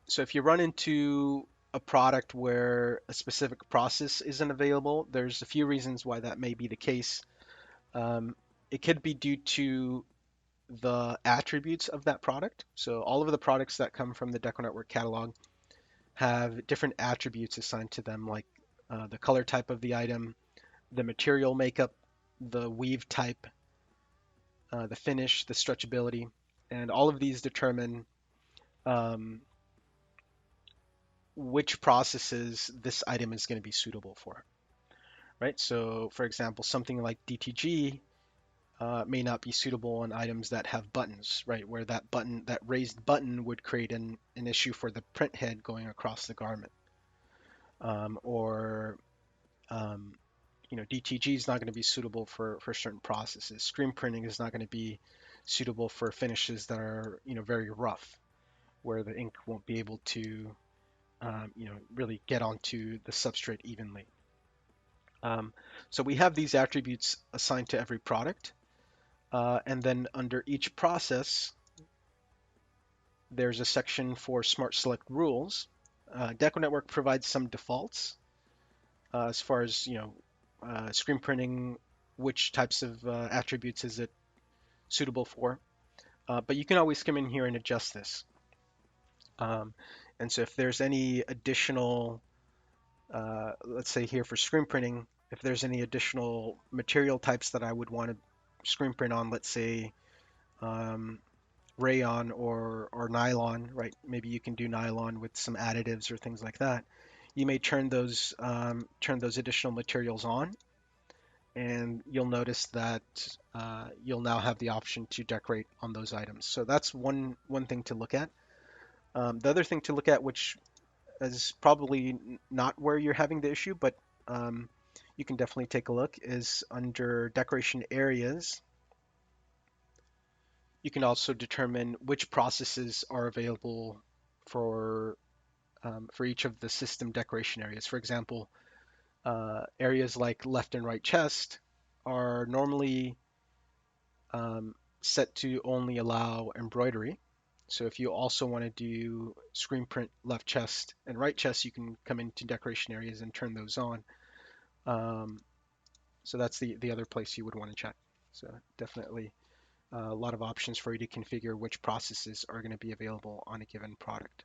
So if you run into a product where a specific process isn't available, there's a few reasons why that may be the case. Um, it could be due to the attributes of that product. So all of the products that come from the DecoNetwork catalog have different attributes assigned to them, like the color type of the item, the material makeup, the weave type, the finish, the stretchability, and all of these determine um, which processes this item is going to be suitable for, right? So, for example, something like DTG may not be suitable on items that have buttons, right? Where that button, that raised button, would create an issue for the print head going across the garment, or um, DTG is not going to be suitable for certain processes. Screen printing is not going to be suitable for finishes that are very rough, where the ink won't be able to really get onto the substrate evenly. Um, so we have these attributes assigned to every product, and then under each process, there's a section for Smart Select rules. DecoNetwork provides some defaults as far as screen printing, which types of attributes is it suitable for. But you can always come in here and adjust this. Um, and so if there's any additional, let's say here for screen printing, if there's any additional material types that I would want to screen print on, let's say um, rayon or nylon, right? Maybe you can do nylon with some additives or things like that. You may turn those additional materials on, and you'll notice that you'll now have the option to decorate on those items. So that's one thing to look at. The other thing to look at, which is probably not where you're having the issue, but um, you can definitely take a look, is under decoration areas. You can also determine which processes are available for for each of the system decoration areas. For example, areas like left and right chest are normally set to only allow embroidery. So if you also want to do screen print left chest and right chest, you can come into decoration areas and turn those on. Um, so that's the other place you would want to check. So definitely a lot of options for you to configure which processes are going to be available on a given product.